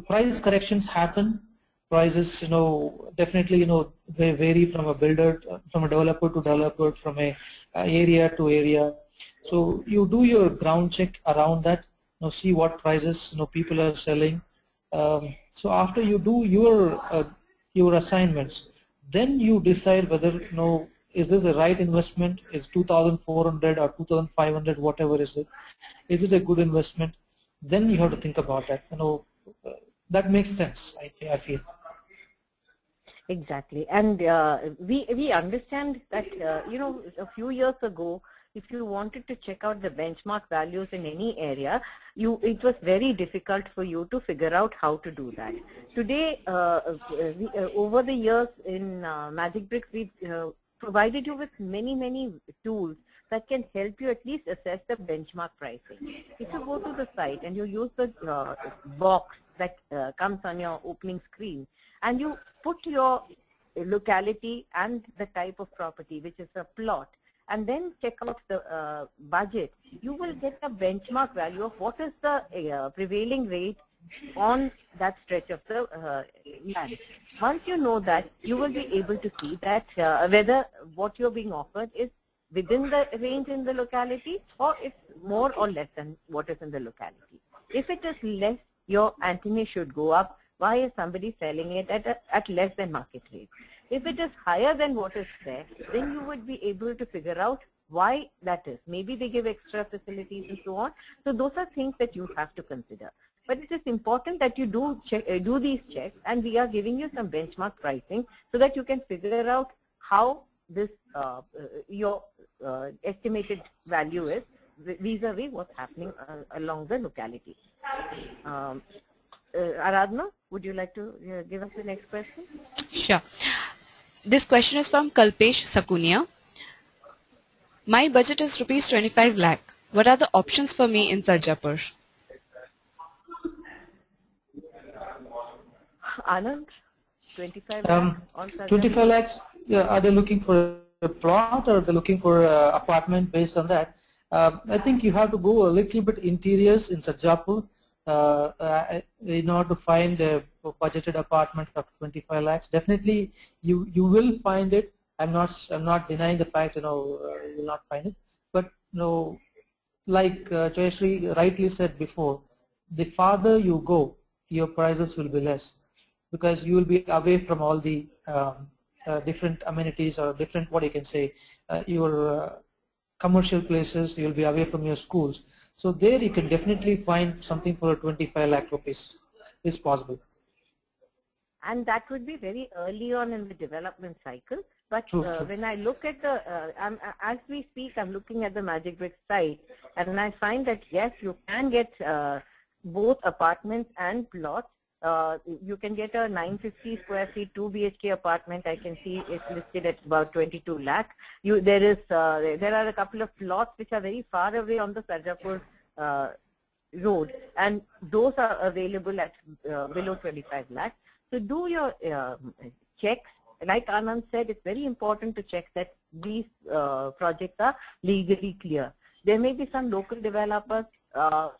Price corrections happen. Prices, definitely, they vary from a builder, from a developer to developer, from a area to area. So you do your ground check around that. See what prices people are selling. So after you do your assignments, then you decide whether is this a right investment? Is 2,400 or 2,500, whatever is it? Is it a good investment? Then you have to think about that. That makes sense. I feel.
Exactly, and we understand that a few years ago, if you wanted to check out the benchmark values in any area, it was very difficult for you to figure out how to do that. Today, over the years in Magicbricks, we've provided you with many tools that can help you at least assess the benchmark pricing. If you go to the site and you use the box that comes on your opening screen, and you put your locality and the type of property, which is a plot, and then check out the budget, you will get a benchmark value of what is the prevailing rate on that stretch of the land. Once you know that, you will be able to see that whether what you're being offered is within the range in the locality, or it's more or less than what is in the locality. If it is less, your antennae should go up. Why is somebody selling it at less than market rate? If it is higher than what is there, then you would be able to figure out why that is. Maybe they give extra facilities and so on. So those are things that you have to consider. But it is important that you do these checks, and we are giving you some benchmark pricing so that you can figure out how this your estimated value is vis-a-vis what's happening along the locality. Aradhana, would you like to give us the next question?
Sure. This question is from Kalpesh Sakunia. My budget is rupees 25 lakh. What are the options for me in Sarjapur?
Anand, 25 lakhs on Sarjapur?
25 lakhs, yeah, are they looking for a plot or they're looking for an apartment based on that? I think you have to go a little bit interiors in Sarjapur in order to find a budgeted apartment of 25 lakhs. Definitely you will find it. I'm not denying the fact you will not find it, but like Jayashree rightly said before, the farther you go, your prices will be less, because you will be away from all the different amenities, or different, what you can say, your commercial places. You will be away from your schools. So there you can definitely find something for 25 lakh rupees. Is possible.
And that would be very early on in the development cycle. But
True.
When I look at the, as we speak, I'm looking at the Magicbricks site, and I find that yes, you can get both apartments and plots. You can get a 950 square feet 2 BHK apartment. I can see it's listed at about 22 lakh. There are a couple of plots which are very far away on the Sarjapur road, and those are available at below 25 lakh. So do your checks. Like Anand said, it's very important to check that these projects are legally clear. There may be some local developers,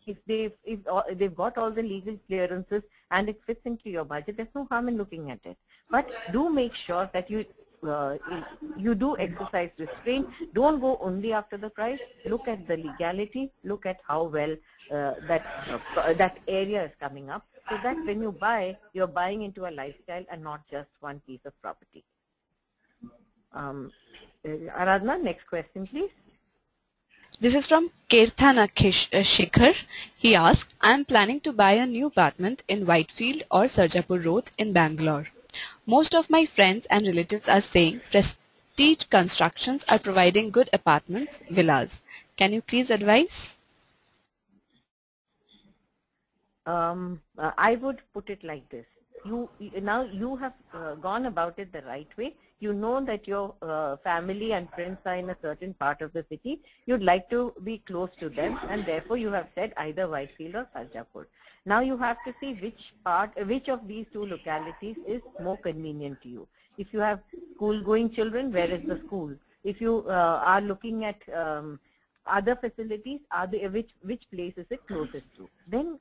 if they've got all the legal clearances and it fits into your budget, there's no harm in looking at it. But do make sure that you you do exercise restraint. Don't go only after the price. Look at the legality. Look at how well that area is coming up, so that when you buy, you're buying into a lifestyle and not just one piece of property. Aradhana, next question, please.
This is from Kirthana Shekhar. He asked, I am planning to buy a new apartment in Whitefield or Sarjapur Road in Bangalore. Most of my friends and relatives are saying Prestige Constructions are providing good apartments, villas. Can you please advise?
I would put it like this. Now you have gone about it the right way. You know that your family and friends are in a certain part of the city. You'd like to be close to them, and therefore you have said either Whitefield or Sarjapur. Now you have to see which of these two localities is more convenient to you. If you have school-going children, where is the school? If you are looking at other facilities, which place is it closest to? Then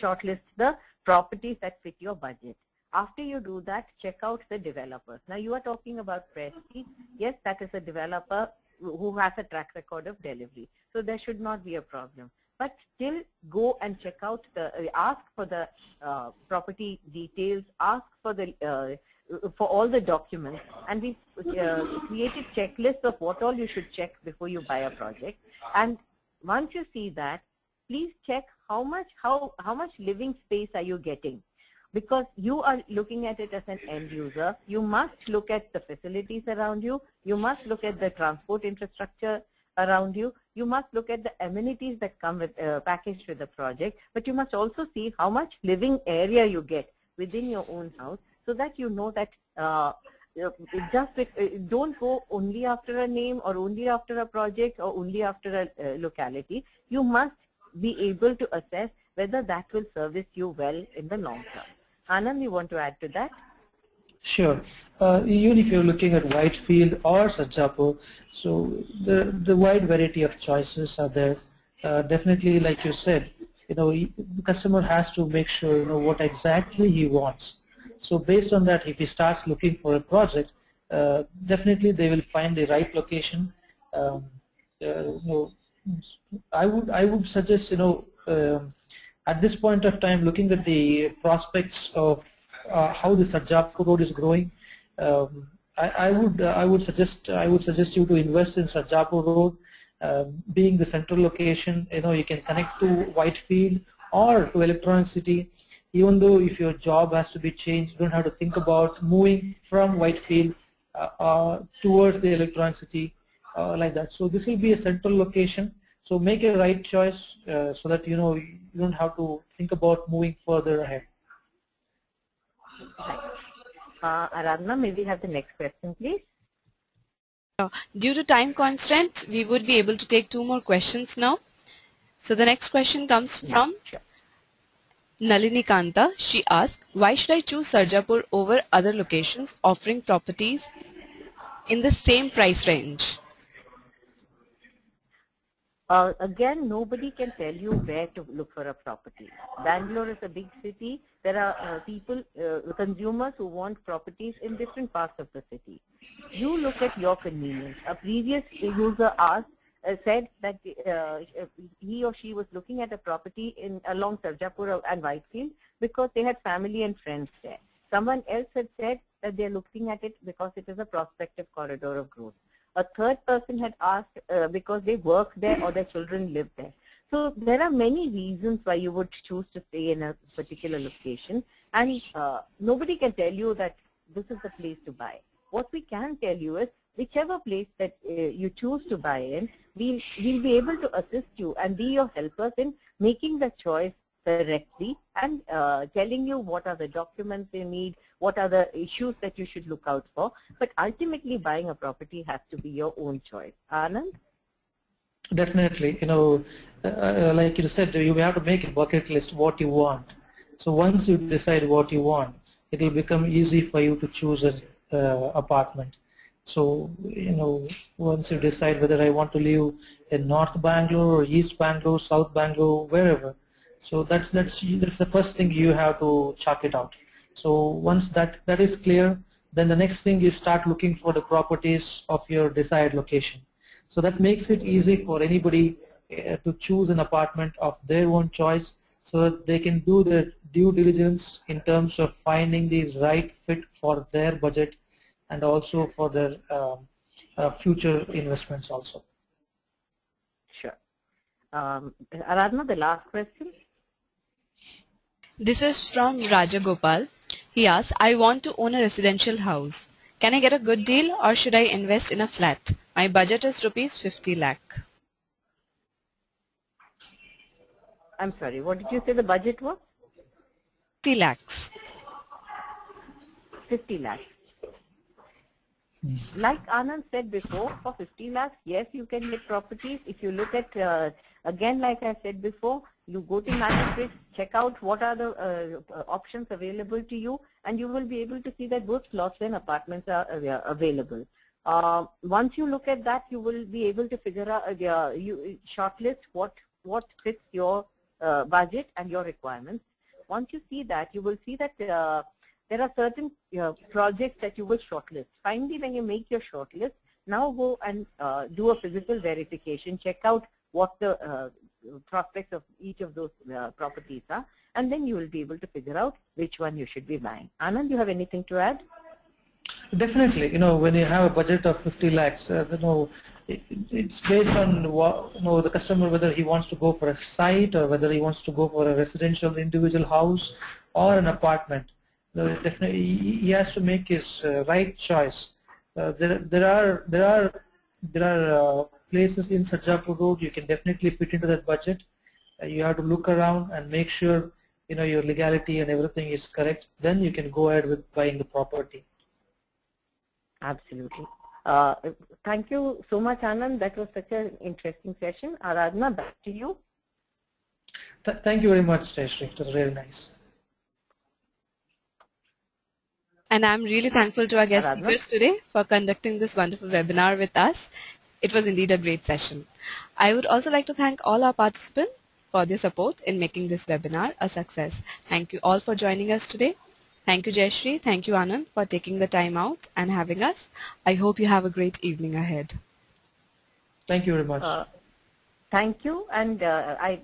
shortlist the properties that fit your budget. After you do that, check out the developers. Now you are talking about Prestige. Yes, that is a developer who has a track record of delivery. So there should not be a problem. But still go and check out ask for the property details, ask for all the documents, and we created checklists of what all you should check before you buy a project. And once you see that, please check how much living space are you getting. Because you are looking at it as an end user, you must look at the facilities around you, you must look at the transport infrastructure around you, you must look at the amenities that come with packaged with the project, but you must also see how much living area you get within your own house, so that you know that don't go only after a name or only after a project or only after a locality. You must be able to assess whether that will service you well in the long term. Anand, you want to add to that?
Sure. Even if you're looking at Whitefield or Sarjapur, so the wide variety of choices are there. Definitely, like you said, the customer has to make sure what exactly he wants. So based on that, if he starts looking for a project, definitely they will find the right location. I would suggest at this point of time, looking at the prospects of how the Sarjapur Road is growing, I would suggest you to invest in Sarjapur Road, being the central location. You can connect to Whitefield or to Electronic City. Even though if your job has to be changed, you don't have to think about moving from Whitefield towards the Electronic City like that. So this will be a central location. So make a right choice so that you don't have to think about moving further ahead.
Aradhana, may we have the next question, please?
Due to time constraint, we would be able to take 2 more questions now. So the next question comes from Nalini Kanta. She asked, why should I choose Sarjapur over other locations offering properties in the same price range?
Again, nobody can tell you where to look for a property. Bangalore is a big city. There are consumers who want properties in different parts of the city. You look at your convenience. A previous user said that he or she was looking at a property along Sarjapur and Whitefield because they had family and friends there. Someone else had said that they're looking at it because it is a prospective corridor of growth. A third person had asked because they work there or their children live there. So there are many reasons why you would choose to stay in a particular location, and nobody can tell you that this is the place to buy. What we can tell you is whichever place that you choose to buy in, we'll be able to assist you and be your helpers in making the choice correctly and telling you what are the documents you need, what are the issues that you should look out for. But ultimately, buying a property has to be your own choice. Anand?
Definitely, like you said, you have to make a bucket list what you want. So once you decide what you want, it will become easy for you to choose an apartment. So once you decide whether I want to live in North Bangalore or East Bangalore, South Bangalore, wherever, so that's the first thing you have to chalk it out. So once that is clear, then the next thing you start looking for the properties of your desired location. So that makes it easy for anybody to choose an apartment of their own choice, so that they can do their due diligence in terms of finding the right fit for their budget and also for their future investments also.
Sure. Aradhana, the last question.
This is from Rajagopal. He asks, I want to own a residential house. Can I get a good deal or should I invest in a flat? My budget is rupees 50 lakh.
I'm sorry, what did you say the budget was?
50 lakhs.
50 lakhs. Like Anand said before, for 50 lakhs, yes, you can get properties. If you look at, again, like I said before, you go to Magicbricks, check out what are the options available to you, and you will be able to see that both plots and apartments are available. Once you look at that, you will be able to figure out, you shortlist what fits your budget and your requirements. Once you see that, you will see that there are certain projects that you will shortlist. Finally, when you make your shortlist, now go and do a physical verification, check out what the prospects of each of those properties are, and then you will be able to figure out which one you should be buying. Anand, you have anything to add?
Definitely, when you have a budget of 50 lakhs, it's based on what, the customer, whether he wants to go for a site or whether he wants to go for a residential individual house or an apartment. Definitely, he has to make his right choice. There are places in Sarjapur Road you can definitely fit into that budget. You have to look around and make sure your legality and everything is correct. Then you can go ahead with buying the property.
Absolutely. Thank you so much, Anand. That was such an interesting session. Aradhana, back to you.
Thank you very much, Jayashree. It was really nice.
And I'm really thankful to our guest speakers today for conducting this wonderful webinar with us. It was indeed a great session. I would also like to thank all our participants for their support in making this webinar a success. Thank you all for joining us today. Thank you, Jayashree. Thank you, Anand, for taking the time out and having us. I hope you have a great evening ahead.
Thank you very much.
Thank you, and I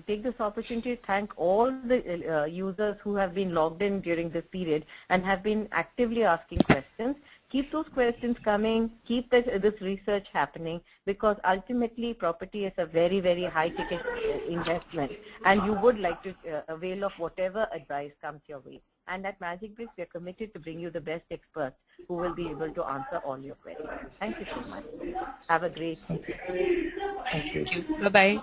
take this opportunity to thank all the users who have been logged in during this period and have been actively asking questions. Keep those questions coming, keep this research happening, because ultimately property is a very, very high ticket investment, and you would like to avail of whatever advice comes your way. And at Magicbricks, we are committed to bring you the best experts who will be able to answer all your queries. Thank you so much. Have a great day.
Thank you.
Bye-bye.